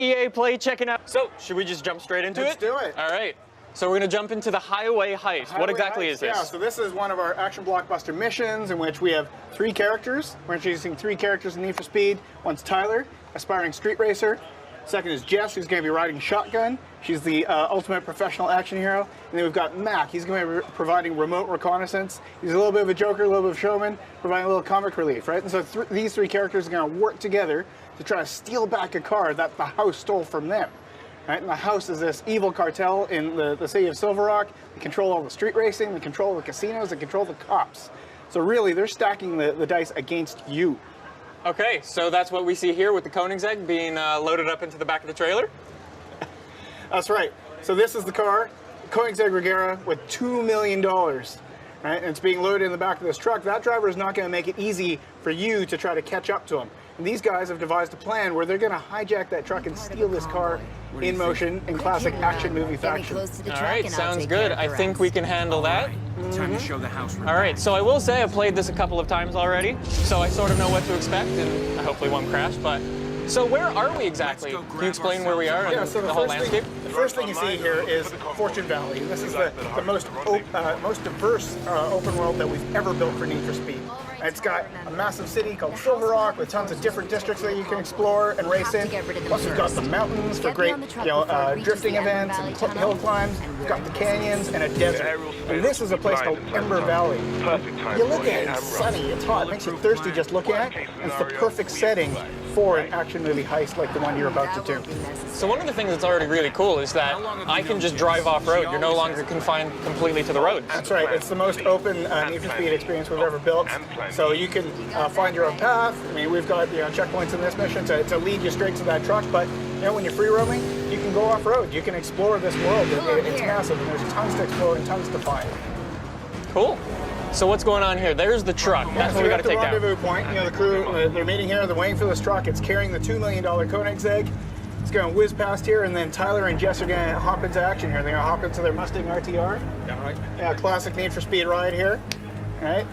EA Play checking out. So, should we just jump straight into it? Let's do it. All right. So we're going to jump into the Highway Heist. What exactly is this? Yeah, so this is one of our action blockbuster missions in which we have 3 characters. We're introducing 3 characters in Need for Speed. One's Tyler, aspiring street racer. Second is Jess, who's going to be riding shotgun. She's the ultimate professional action hero. And then we've got Mac. He's going to be providing remote reconnaissance. He's a little bit of a joker, a little bit of a showman, providing a little comic relief, right? And so these 3 characters are going to work together to try to steal back a car that the house stole from them. Right? And the house is this evil cartel in the city of Silver Rock. They control all the street racing, they control the casinos, they control the cops. So really, they're stacking the dice against you. Okay, so that's what we see here with the Koenigsegg being loaded up into the back of the trailer? That's right. So this is the car, Koenigsegg Regera, with $2 million. Right? And it's being loaded in the back of this truck. That driver is not going to make it easy for you to try to catch up to him. And these guys have devised a plan where they're going to hijack that truck and steal this car in motion in classic action movie fashion. All right, sounds good. I think we can handle that. Time to show the house. All right, so I will say I've played this a couple of times already, so I sort of know what to expect, and I hopefully won't crash, but... So where are we exactly? Can you explain where we are and the whole landscape? The first thing you see here is Fortune Valley. This is the most diverse open world that we've ever built for Need for Speed. And it's got a massive city called Silver Rock with tons of different districts that you can explore and race in. Plus we've got the mountains for great drifting events and hill climbs. We've got the canyons and a desert. And this is a place called Ember Valley. You look at it, it's sunny, it's hot, it makes you thirsty just looking at it. And it's the perfect setting for an action movie heist like the one you're about to do. So one of the things that's already really cool is that I can just drive off-road. You're no longer confined completely to the roads. That's right. It's the most open Need for Speed experience we've ever built. So you can find your own path. I mean, we've got checkpoints in this mission to lead you straight to that truck. But when you're free roaming, you can go off-road. You can explore this world. It's massive, and there's tons to explore and tons to find. Cool. So what's going on here? There's the truck. That's what we got to take down. Rendezvous point. The crew, they're meeting here. They're waiting for this truck. It's carrying the $2 million Koenigsegg. It's going to whiz past here, and then Tyler and Jess are going to hop into action here. They're going to hop into their Mustang RTR. Yeah, right. Yeah, classic Need for Speed ride here. All right.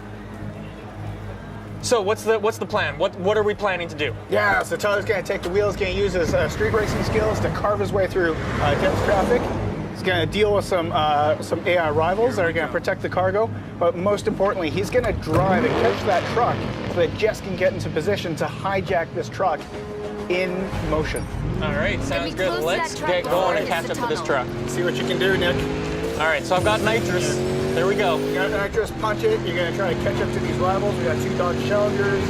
So what's the plan? What are we planning to do? Yeah, so Tyler's going to take the wheels, going to use his street racing skills to carve his way through dense traffic. He's going to deal with some AI rivals that are going to protect the cargo, but most importantly, he's going to drive and catch that truck so that Jess can get into position to hijack this truck in motion. All right, sounds good. Let's get going and catch up to this truck. See what you can do, Nick. All right, so I've got nitrous. There we go. You got nitrous, punch it. You're going to try to catch up to these rivals. We got 2 Dodge Challengers.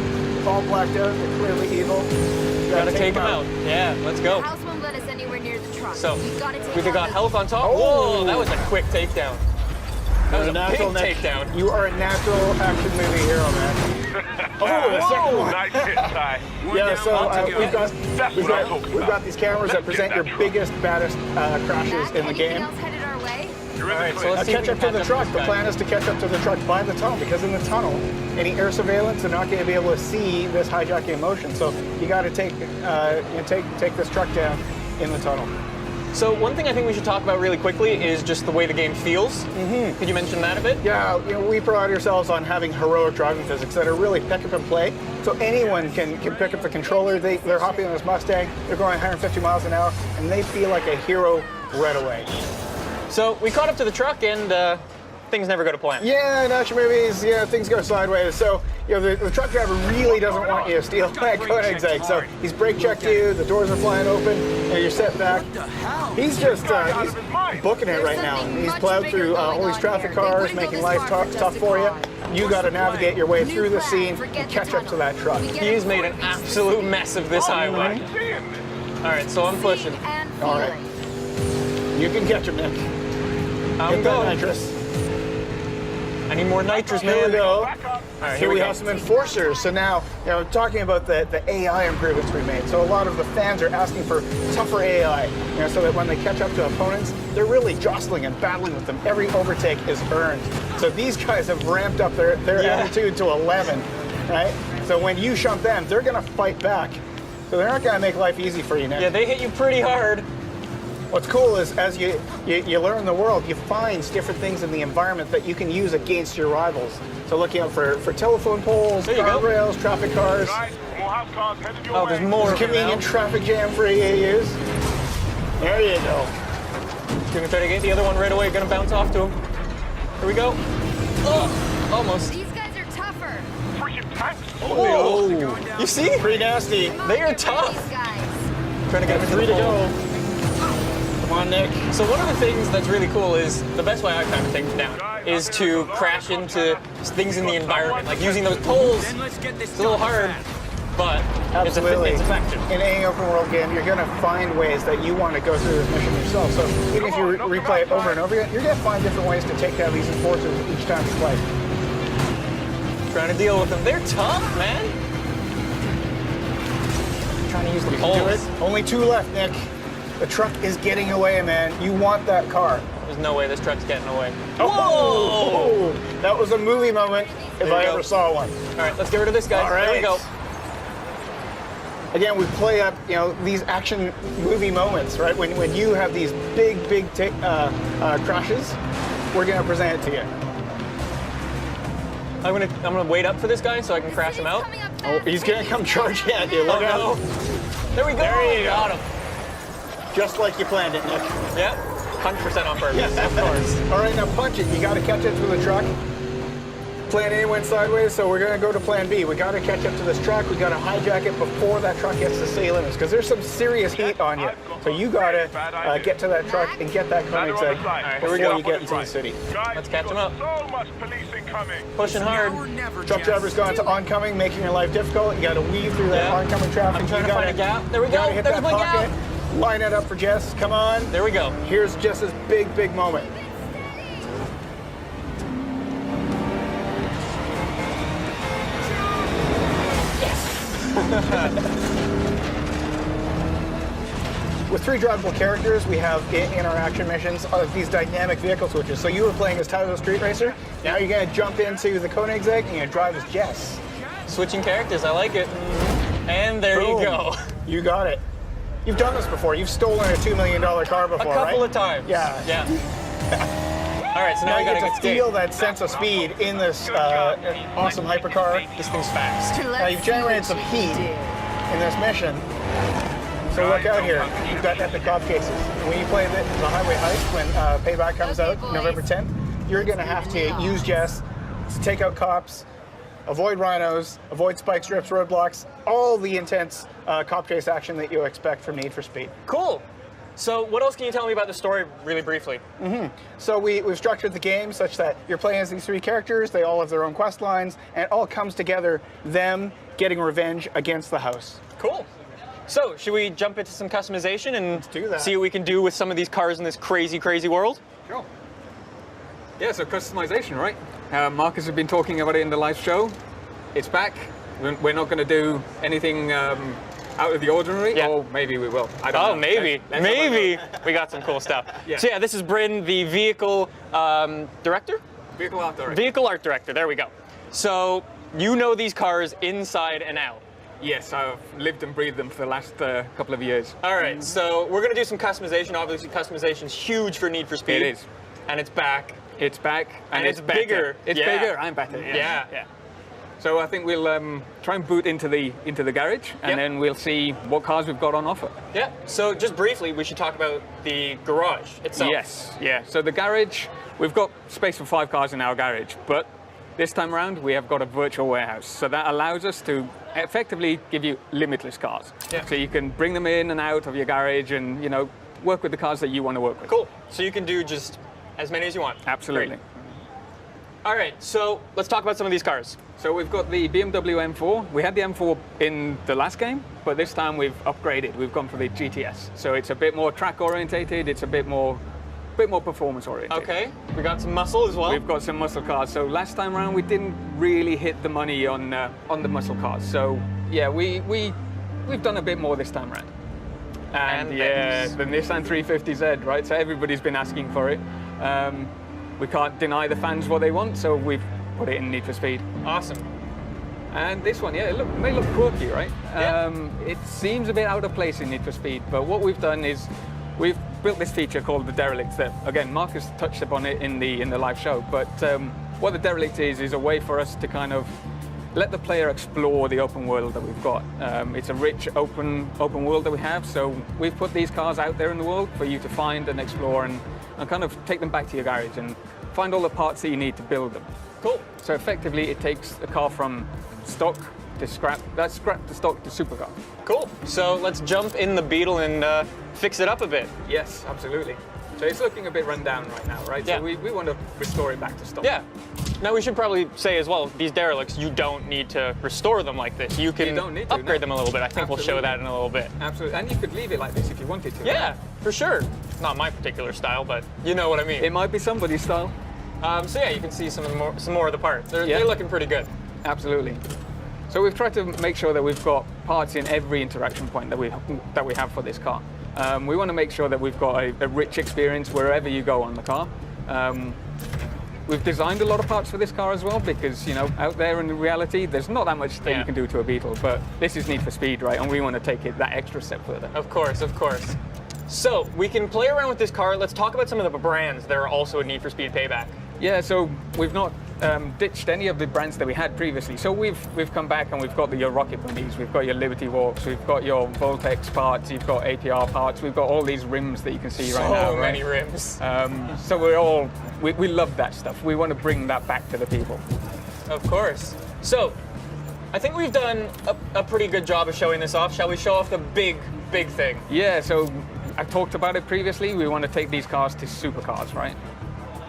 They're all blacked out. They're clearly evil. You gotta take them out. Yeah, let's go. The house won't let us anywhere near the truck. So we've take got health on top. Oh. Whoa, that was a quick takedown. That was a natural big takedown. You are a natural action movie hero, man. Oh, the second one. Nice hit, Ty. Yeah, so we've got these cameras that present your biggest, baddest crashes in the game. Else headed our way? All right, so let's catch up to the truck. The plan is to catch up to the truck by the tunnel, because in the tunnel, any air surveillance, they're not going to be able to see this hijacking in motion. So you got to take this truck down in the tunnel. So one thing I think we should talk about really quickly is just the way the game feels. Mm-hmm. Could you mention that a bit? Yeah, we pride ourselves on having heroic driving physics that are really pick up and play. So anyone can pick up the controller. They're hopping on this Mustang. They're going 150 miles an hour, and they feel like a hero right away. So we caught up to the truck, and things never go to plan. Yeah, in action movies, things go sideways. So, the truck driver really doesn't want you to steal that Koenigsegg. So he's brake checked you, the doors are flying open, and you're set back. He's just he's booking it right now. He's plowed through all these traffic cars, making life tough for you. You got to navigate your way through the scene and catch up to that truck. He's made an absolute mess of this highway. All right, so I'm pushing. All right. You can catch him, Nick. I'm Get that going. nitrous. I need more nitrous, man. Here we go. All right, Here we have some enforcers. So now, talking about the AI improvements we made. So a lot of the fans are asking for tougher AI, so that when they catch up to opponents, they're really jostling and battling with them. Every overtake is earned. So these guys have ramped up their attitude to 11, right? So when you shunt them, they're going to fight back. So they're not going to make life easy for you now. Yeah, they hit you pretty hard. What's cool is as you learn the world, you find different things in the environment that you can use against your rivals. So looking out for telephone poles, guardrails, traffic cars. Oh, there's more. Convenient traffic jam for you to use. There you go. Gonna try to get the other one right away. Gonna bounce off to him. Here we go. Oh, almost. These guys are tougher. Whoa! You see? Pretty nasty. Come on, They are get rid of tough. These guys. Trying to get him into Three the to hole. go. Come on, Nick. So one of the things that's really cool is, the best way I've found to take them down is to crash into things in the environment. Like using those poles, it's a little hard, but Absolutely. it's effective. In any open world game, you're going to find ways that you want to go through this mission yourself. So even if you replay it over and over again, you're going to find different ways to take down these enforcers each time you play. Trying to deal with them. They're tough, man. Trying to use the poles. poles. Only 2 left, Nick. The truck is getting away, man. You want that car. There's no way this truck's getting away. Oh! That was a movie moment if There you I go. ever saw one. All right, let's get rid of this guy. All There we right. go. Again, we play up, these action movie moments, right? When you have these big crashes, we're gonna present it to you. I'm gonna wait up for this guy so I can crash him out. Coming up Oh, fast. he's gonna come charging at you. Oh Look out! no! There we go. There you go. Got him. Just like you planned it, Nick. Yeah, 100% on purpose. Of course. All right, now punch it. You got to catch up to the truck. Plan A went sideways, so we're gonna go to Plan B. We got to catch up to this truck. We got to hijack it before that truck gets to city limits, because there's some serious heat on you. So you got to get to that truck and get that Koenigsegg here we before go. you get into the city. Let's catch him up. So much policing coming. Pushing hard. Truck driver's gone to oncoming, making your life difficult. You got to weave through that Yeah. oncoming traffic. I'm trying You to gotta- find a gap. There we you gotta go. hit There's that my pocket. gap. Line it up for Jess. Come on. There we go. Here's Jess's big moment. With 3 drivable characters, we have in our action missions these dynamic vehicle switches. So you were playing as Tyler the Street Racer. Now you're going to jump into the Koenigsegg and you're going to drive as Jess. Switching characters, I like it. And there Boom. you go. You got it. You've done this before. You've stolen a $2 million car before, A couple right? of times. Yeah. Yeah. All right, so now Now I you gotta get get to feel that sense of speed in this awesome hypercar. This thing's fast. Now you've generated some heat in this mission. So look out here. You've got epic cop cases. When you play the highway heist, when Payback comes Okay, out boys. November 10th, you're going to have to use Jess to take out cops, avoid rhinos, avoid spike strips, roadblocks, all the intense cop chase action that you expect from Need for Speed. Cool. So what else can you tell me about the story really briefly? So we've structured the game such that you're playing as these 3 characters, they all have their own quest lines, and it all comes together, them getting revenge against the house. Cool. So should we jump into some customization and do that. see what we can do with some of these cars in this crazy, crazy world? Sure. Yeah, so customization, right? Marcus has been talking about it in the live show. It's back. We're not going to do anything out of the ordinary, Yeah. or maybe we will. I don't know. Oh, maybe. Let's have a Maybe. look. We got some cool stuff. Yeah. So yeah, this is Bryn, the vehicle director? Vehicle art director. Vehicle art director, there we go. So you know these cars inside and out. Yes, I've lived and breathed them for the last couple of years. All right, so we're gonna do some customization. Obviously, customization's huge for Need for Speed. It is. And it's back. It's back, And it's better. bigger. It's Yeah. bigger and better. Yeah. So I think we'll try and boot into the garage, and Yep. then we'll see what cars we've got on offer. Yeah. So just briefly, we should talk about the garage itself. Yes, yeah. So the garage, we've got space for 5 cars in our garage, but this time around we have got a virtual warehouse. So that allows us to effectively give you limitless cars. Yeah. So you can bring them in and out of your garage and, work with the cars that you want to work with. Cool. So you can do just as many as you want. Absolutely. Great. All right, so let's talk about some of these cars. So we've got the BMW M4. We had the M4 in the last game, but this time we've upgraded. We've gone for the GTS. So it's a bit more track orientated. It's a bit more performance oriented. Okay. We got some muscle as well. We've got some muscle cars. So last time around we didn't really hit the money on the muscle cars. So yeah, we've done a bit more this time around. And yeah, things. the Nissan 350Z, right? So everybody's been asking for it. We can't deny the fans what they want, so we've put it in Need for Speed. Awesome. And this one, yeah, it may look quirky, right? Yeah. It seems a bit out of place in Need for Speed, but what we've done is we've built this feature called the Derelict that, again, Marcus touched upon it in the live show, but what the Derelict is a way for us to kind of let the player explore the open world that we've got. It's a rich open world that we have, so we've put these cars out there in the world for you to find and explore and kind of take them back to your garage and find all the parts that you need to build them. Cool. So effectively, it takes a car from stock to scrap, that's scrap to stock to supercar. Cool. So let's jump in the Beetle and fix it up a bit. Yes, absolutely. So it's looking a bit run down right now, right? Yeah. So we want to restore it back to stock. Yeah. Now we should probably say as well, these derelicts, you don't need to restore them like this. You can don't need to, upgrade no. them a little bit. I think we'll show that in a little bit. Absolutely. And you could leave it like this if you wanted to. Yeah, right? for sure. Not my particular style, but you know what I mean. It might be somebody's style. So yeah, you can see some more of the parts. They're looking pretty good. Absolutely. So we've tried to make sure that we've got parts in every interaction point that we have for this car. We want to make sure that we've got a rich experience wherever you go on the car. We've designed a lot of parts for this car as well because, you know, out there in reality, there's not that much that you can do to a Beetle, but this is Need for Speed, right? And we want to take it that extra step further. Of course, of course. So we can play around with this car. Let's talk about some of the brands that are also in Need for Speed Payback. Yeah, so we've not ditched any of the brands that we had previously. So we've come back and we've got your Rocket Bunnies, we've got your Liberty Walks, we've got your Voltex parts, you've got APR parts, we've got all these rims that you can see right now. So many right? rims. So we love that stuff. We want to bring that back to the people. Of course. So I think we've done a pretty good job of showing this off. Shall we show off the big thing? Yeah, so I talked about it previously. We want to take these cars to supercars, right?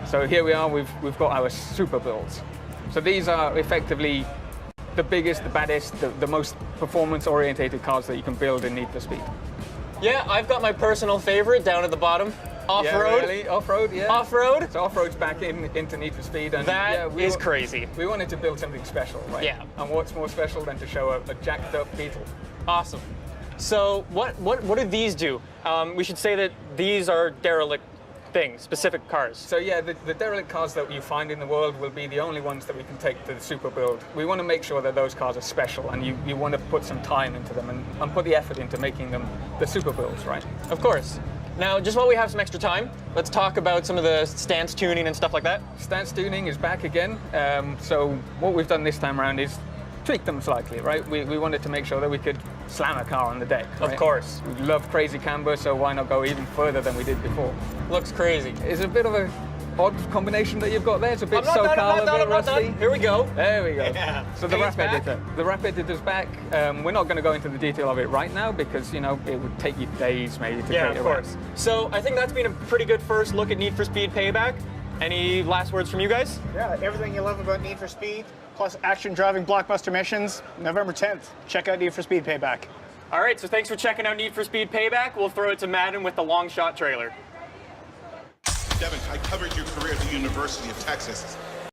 So here we are, we've got our super builds. So these are effectively the biggest, the baddest, the most performance-orientated cars that you can build in Need for Speed. Yeah, I've got my personal favorite down at the bottom. Off-road. Yeah, really? Off-road, yeah. Off-road. So off-road's back into Need for Speed. And That is crazy. We wanted to build something special, right? Yeah. And what's more special than to show a jacked up Beetle? Awesome. So what do these do? We should say that these are derelict things, specific cars. So yeah, the derelict cars that you find in the world will be the only ones that we can take to the super build. We want to make sure that those cars are special and you want to put some time into them and put the effort into making them the super builds, right? Of course. Now, just while we have some extra time, let's talk about some of the stance tuning and stuff like that. Stance tuning is back again. So what we've done this time around is tweak them slightly, right? We wanted to make sure that we could slam a car on the deck, right? Of course. We love crazy camber, so why not go even further than we did before? Looks crazy. It's a bit of a odd combination that you've got there. It's a bit I'm not SoCal, done, a bit rusty. Here we go. There we go. Yeah. So the Paint's wrap back. editor. The wrap editor's back. We're not going to go into the detail of it right now because, you know, it would take you days maybe to Yeah, create of a wrap. course. So I think that's been a pretty good first look at Need for Speed Payback. Any last words from you guys? Yeah, everything you love about Need for Speed, plus action driving blockbuster missions, November 10th. Check out Need for Speed Payback. All right, so thanks for checking out Need for Speed Payback. We'll throw it to Madden with the long shot trailer. Devin, I covered your career at the University of Texas.